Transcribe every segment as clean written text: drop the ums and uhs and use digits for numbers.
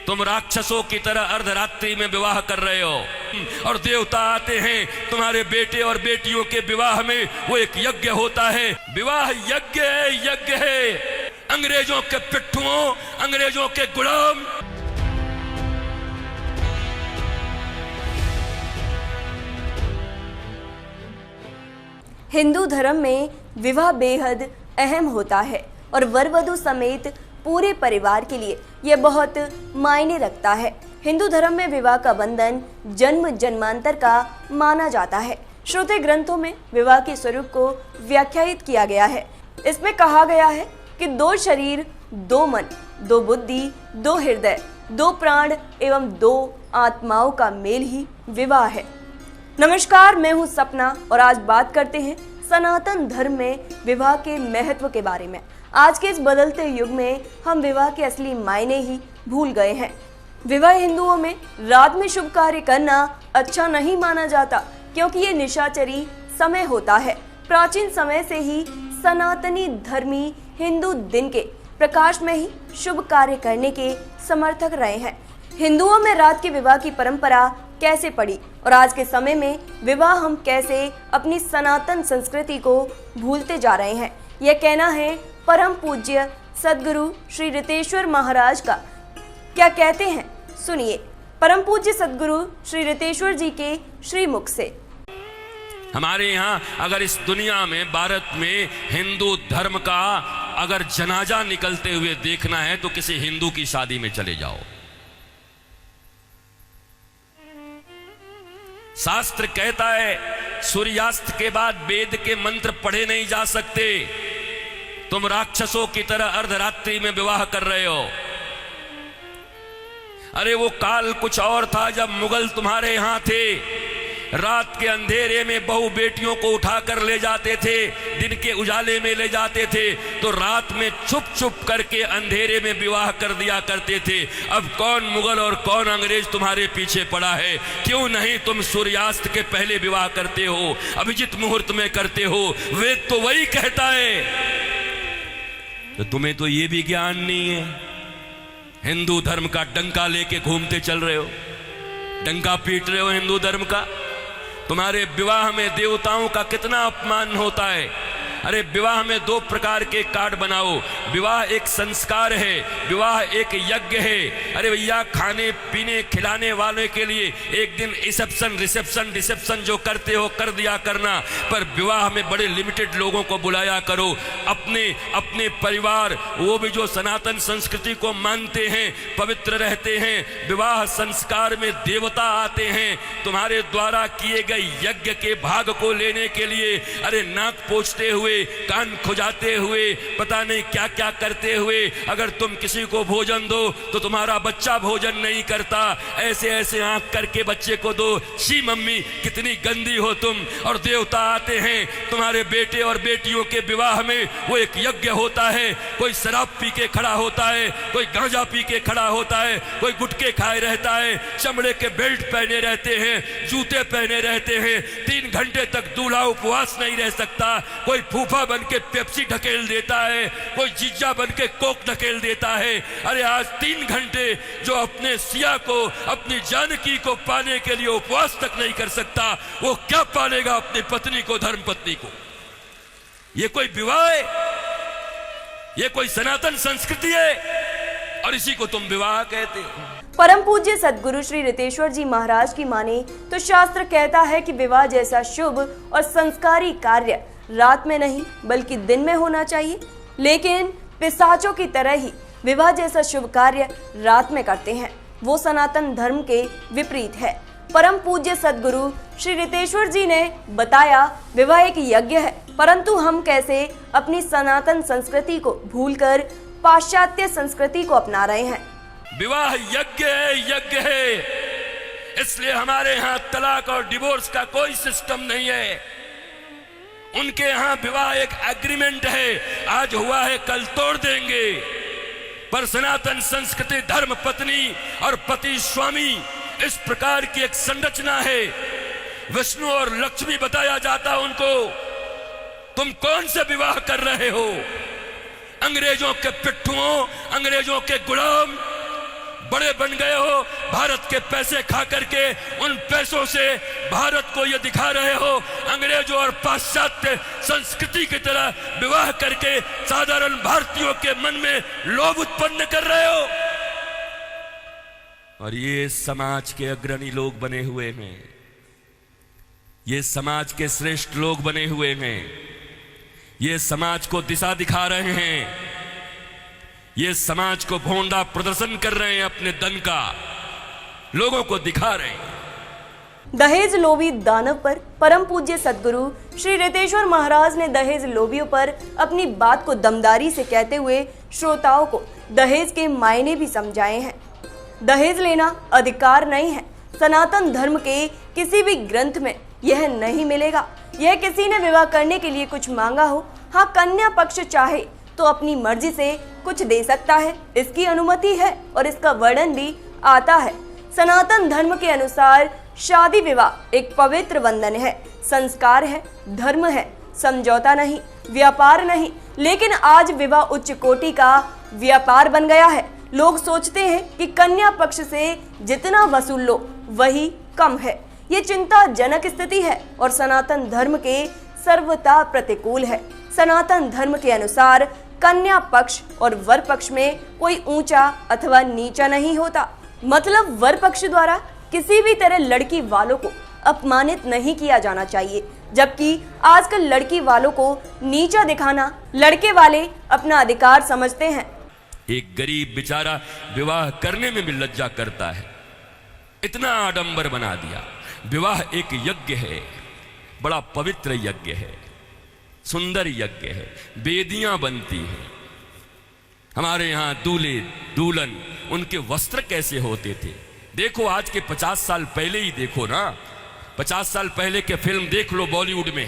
तुम राक्षसों की तरह अर्धरात्रि में विवाह कर रहे हो और देवता आते हैं तुम्हारे बेटे और बेटियों के विवाह में। वो एक यज्ञ होता है, विवाह यज्ञ है, यज्ञ है। अंग्रेजों के पिट्ठुओं, अंग्रेजों के गुलाम। हिंदू धर्म में विवाह बेहद अहम होता है और वर वधू समेत पूरे परिवार के लिए यह बहुत मायने रखता है। हिंदू धर्म में विवाह का बंधन जन्म जन्मांतर का माना जाता है। श्रुति ग्रंथों में विवाह के स्वरूप को व्याख्यायित किया गया है। इसमें कहा गया है कि दो शरीर, दो मन, दो बुद्धि, दो हृदय, दो प्राण एवं दो आत्माओं का मेल ही विवाह है। नमस्कार, मैं हूं सपना और आज बात करते हैं सनातन धर्म में विवाह के महत्व के बारे में। आज के इस बदलते युग में हम विवाह के असली मायने ही भूल गए हैं। विवाह हिंदुओं में रात में शुभ कार्य करना अच्छा नहीं माना जाता क्योंकि ये निशाचरी समय होता है। प्राचीन समय से ही सनातनी धर्मी हिंदू दिन के प्रकाश में ही शुभ कार्य करने के समर्थक रहे हैं। हिंदुओं में रात के विवाह की परंपरा कैसे पड़ी और आज के समय में विवाह हम कैसे अपनी सनातन संस्कृति को भूलते जा रहे हैं, यह कहना है परम पूज्य सदगुरु श्री रितेश्वर महाराज का। क्या कहते हैं, सुनिए परम पूज्य सदगुरु श्री रितेश्वर जी के श्रीमुख से। हमारे यहाँ अगर इस दुनिया में, भारत में हिंदू धर्म का अगर जनाजा निकलते हुए देखना है तो किसी हिंदू की शादी में चले जाओ। शास्त्र कहता है सूर्यास्त के बाद वेद के मंत्र पढ़े नहीं जा सकते। तुम राक्षसों की तरह अर्धरात्रि में विवाह कर रहे हो। अरे वो काल कुछ और था जब मुगल तुम्हारे यहां थे। रात के अंधेरे में बहू बेटियों को उठाकर ले जाते थे, दिन के उजाले में ले जाते थे, तो रात में छुप छुप करके अंधेरे में विवाह कर दिया करते थे। अब कौन मुगल और कौन अंग्रेज तुम्हारे पीछे पड़ा है? क्यों नहीं तुम सूर्यास्त के पहले विवाह करते हो, अभिजित मुहूर्त में करते हो? वेद तो वही कहता है। तो तुम्हें तो ये भी ज्ञान नहीं है। हिंदू धर्म का डंका लेके घूमते चल रहे हो, डंका पीट रहे हो हिंदू धर्म का। तुम्हारे विवाह में देवताओं का कितना अपमान होता है। अरे विवाह में दो प्रकार के कार्ड बनाओ। विवाह एक संस्कार है, विवाह एक यज्ञ है। अरे भैया, खाने पीने खिलाने वाले के लिए एक दिन रिसेप्शन रिसेप्शन जो करते हो कर दिया करना, पर विवाह में बड़े लिमिटेड लोगों को बुलाया करो। अपने अपने परिवार, वो भी जो सनातन संस्कृति को मानते हैं, पवित्र रहते हैं। विवाह संस्कार में देवता आते हैं तुम्हारे द्वारा किए गए यज्ञ के भाग को लेने के लिए। अरे नाक पोंछते हुए, कान खुजाते हुए, पता नहीं क्या क्या करते हुए अगर तुम किसी को भोजन दो तो तुम्हारा बच्चा भोजन नहीं करता। ऐसे ऐसे आंख करके बच्चे को दो। शी मम्मी, कितनी गंदी हो तुम। और देवता आते हैं तुम्हारे बेटे और बेटियों के विवाह में। वो एक यज्ञ होता है। कोई शराब पी के खड़ा होता है, कोई गांजा पी के खड़ा होता है, कोई गुटखे खाए रहता है, चमड़े के बेल्ट पहने रहते हैं, जूते पहने रहते हैं। 3 घंटे तक दूल्हा उपवास नहीं रह सकता। कोई फूफा बन के पेप्सी ढकेल देता है, कोई जीजा बन के कोक ढकेल देता है। अरे आज 3 घंटे जो अपने सिया को, अपनी जानकी को पाने के लिए उपवास तक नहीं कर सकता, वो क्या पालेगा अपनी पत्नी को, धर्म पत्नी को? ये कोई विवाह है? ये कोई सनातन संस्कृति है? और इसी को तुम विवाह कहते हो। परम पूज्य सदगुरु श्री रितेश्वर जी महाराज की माने तो शास्त्र कहता है कि विवाह जैसा शुभ और संस्कारी कार्य रात में नहीं बल्कि दिन में होना चाहिए। लेकिन पिशाचों की तरह ही विवाह जैसा शुभ कार्य रात में करते हैं, वो सनातन धर्म के विपरीत है। परम पूज्य सदगुरु श्री रितेश्वर जी ने बताया विवाह एक यज्ञ है, परंतु हम कैसे अपनी सनातन संस्कृति को भूलकर पाश्चात्य संस्कृति को अपना रहे हैं। विवाह यज्ञ है, यज्ञ है। इसलिए हमारे यहाँ तलाक और डिवोर्स का कोई सिस्टम नहीं है। उनके यहाँ विवाह एक एग्रीमेंट है, आज हुआ है कल तोड़ देंगे। पर सनातन संस्कृति धर्म पत्नी और पति स्वामी, इस प्रकार की एक संरचना है। विष्णु और लक्ष्मी बताया जाता उनको। तुम कौन से विवाह कर रहे हो? अंग्रेजों के पिट्ठुओं, अंग्रेजों के गुलाम। बड़े बन गए हो, भारत के पैसे खा करके उन पैसों से भारत को ये दिखा रहे हो अंग्रेजों और पाश्चात्य संस्कृति की तरह विवाह करके साधारण भारतीयों के मन में लोभ उत्पन्न कर रहे हो। और ये समाज के अग्रणी लोग बने हुए हैं, ये समाज के श्रेष्ठ लोग बने हुए हैं, ये समाज को दिशा दिखा रहे हैं, ये समाज को भोंडा प्रदर्शन कर रहे हैं, अपने दन का लोगों को दिखा रहे हैं। दहेज लोभी दानव पर परम पूज्य सद्गुरु श्री रितेश्वर महाराज ने दहेज लोभियों पर अपनी बात को दमदारी से कहते हुए श्रोताओं को दहेज के मायने भी समझाए हैं। दहेज लेना अधिकार नहीं है। सनातन धर्म के किसी भी ग्रंथ में यह नहीं मिलेगा। यह किसी ने विवाह करने के लिए कुछ मांगा हो, हाँ कन्या पक्ष चाहे तो अपनी मर्जी से कुछ दे सकता है, इसकी अनुमति है और इसका वर्णन भी आता है। सनातन धर्म के अनुसार शादी विवाह एक पवित्र बंधन है, संस्कार है, धर्म है, समझौता नहीं, व्यापार नहीं। लेकिन आज विवाह उच्च कोटि का व्यापार बन गया है। लोग सोचते हैं कि कन्या पक्ष से जितना वसूल लो वही कम है। ये चिंताजनक स्थिति है और सनातन धर्म के सर्वथा प्रतिकूल है। सनातन धर्म के अनुसार कन्या पक्ष और वर पक्ष में कोई ऊंचा अथवा नीचा नहीं होता। मतलब वर पक्ष द्वारा किसी भी तरह लड़की वालों को अपमानित नहीं किया जाना चाहिए, जबकि आजकल लड़की वालों को नीचा दिखाना लड़के वाले अपना अधिकार समझते हैं। एक गरीब बेचारा विवाह करने में भी लज्जा करता है, इतना आडंबर बना दिया। विवाह एक यज्ञ है, बड़ा पवित्र यज्ञ है, सुंदर यज्ञ है, वेदियां बनती हैं। हमारे यहाँ दूल्हे दुल्हन उनके वस्त्र कैसे होते थे, देखो आज के 50 साल पहले ही देखो ना, 50 साल पहले के फिल्म देख लो बॉलीवुड में,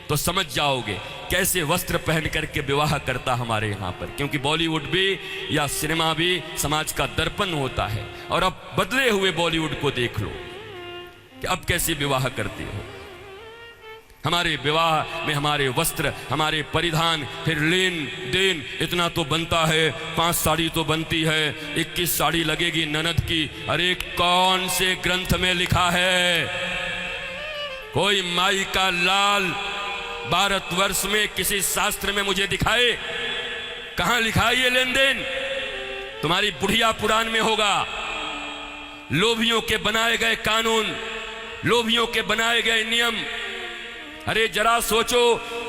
तो समझ जाओगे कैसे वस्त्र पहन करके विवाह करता हमारे यहाँ पर। क्योंकि बॉलीवुड भी या सिनेमा भी समाज का दर्पण होता है। और अब बदले हुए बॉलीवुड को देख लो कि अब कैसे विवाह करते हो। हमारे विवाह में हमारे वस्त्र, हमारे परिधान, फिर लेन देन इतना तो बनता है, 5 साड़ी तो बनती है, 21 साड़ी लगेगी ननद की। अरे कौन से ग्रंथ में लिखा है? कोई माई का लाल भारतवर्ष में किसी शास्त्र में मुझे दिखाए, कहां लिखा है ये लेन देन? तुम्हारी बुढ़िया पुराण में होगा। लोभियों के बनाए गए कानून, लोभियों के बनाए गए नियम। अरे जरा सोचो,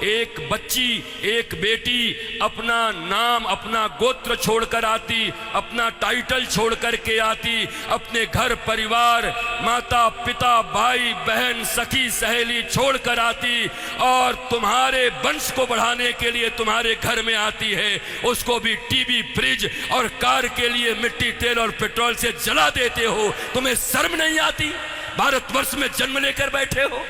एक बच्ची, एक बेटी अपना नाम, अपना गोत्र छोड़कर आती, अपना टाइटल छोड़ करके आती, अपने घर परिवार, माता पिता भाई बहन सखी सहेली छोड़कर आती और तुम्हारे वंश को बढ़ाने के लिए तुम्हारे घर में आती है। उसको भी टीवी, फ्रिज और कार के लिए मिट्टी, तेल और पेट्रोल से जला देते हो। तुम्हें शर्म नहीं आती? भारतवर्ष में जन्म लेकर बैठे हो।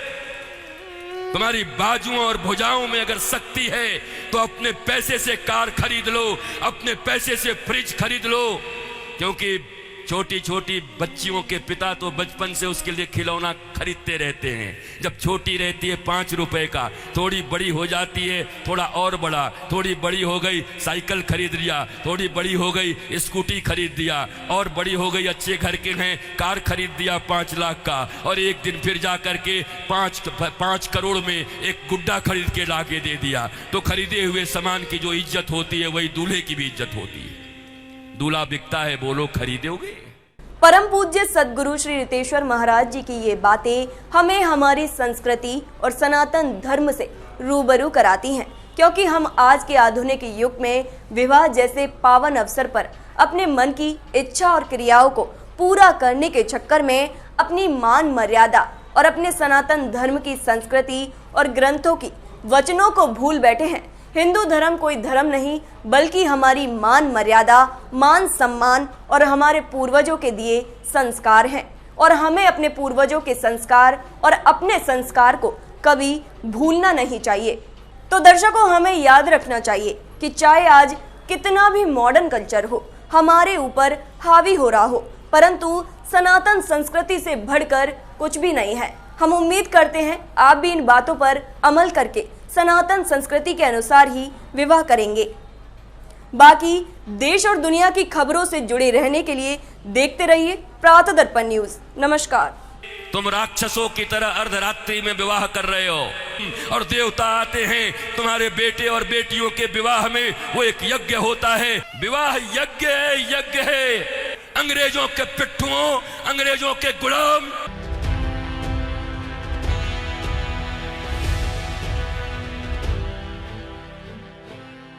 तुम्हारी बाजुओं और भुजाओं में अगर शक्ति है तो अपने पैसे से कार खरीद लो, अपने पैसे से फ्रिज खरीद लो। क्योंकि छोटी छोटी बच्चियों के पिता तो बचपन से उसके लिए खिलौना खरीदते रहते हैं। जब छोटी रहती है 5 रुपए का, थोड़ी बड़ी हो जाती है थोड़ा और बड़ा, थोड़ी बड़ी हो गई साइकिल खरीद लिया, थोड़ी बड़ी हो गई स्कूटी खरीद दिया, और बड़ी हो गई अच्छे घर के हैं कार खरीद दिया 5 लाख का, और एक दिन फिर जा करके 5 करोड़ में एक गुड्डा खरीद के ला के दे दिया। तो खरीदे हुए सामान की जो इज्जत होती है वही दूल्हे की भी इज्जत होती है। दूल्हा बिकता है, बोलो खरीदोगे? परम पूज्य सद्गुरु श्री रितेश्वर महाराज जी की ये बातें हमें हमारी संस्कृति और सनातन धर्म से रूबरू कराती हैं, क्योंकि हम आज के आधुनिक युग में विवाह जैसे पावन अवसर पर अपने मन की इच्छा और क्रियाओं को पूरा करने के चक्कर में अपनी मान मर्यादा और अपने सनातन धर्म की संस्कृति और ग्रंथों की वचनों को भूल बैठे हैं। हिंदू धर्म कोई धर्म नहीं, बल्कि हमारी मान मर्यादा, मान सम्मान और हमारे पूर्वजों के दिए संस्कार हैं। और हमें अपने पूर्वजों के संस्कार और अपने संस्कार को कभी भूलना नहीं चाहिए। तो दर्शकों, हमें याद रखना चाहिए कि चाहे आज कितना भी मॉडर्न कल्चर हो हमारे ऊपर हावी हो रहा हो, परंतु सनातन संस्कृति से बढ़कर कुछ भी नहीं है। हम उम्मीद करते हैं आप भी इन बातों पर अमल करके सनातन संस्कृति के अनुसार ही विवाह करेंगे। बाकी देश और दुनिया की खबरों से जुड़े रहने के लिए देखते रहिए प्रातः दर्पण न्यूज। नमस्कार। तुम राक्षसों की तरह अर्धरात्रि में विवाह कर रहे हो और देवता आते हैं तुम्हारे बेटे और बेटियों के विवाह में। वो एक यज्ञ होता है, विवाह यज्ञ है, यज्ञ है। अंग्रेजों के पिट्ठुओं, अंग्रेजों के गुलाम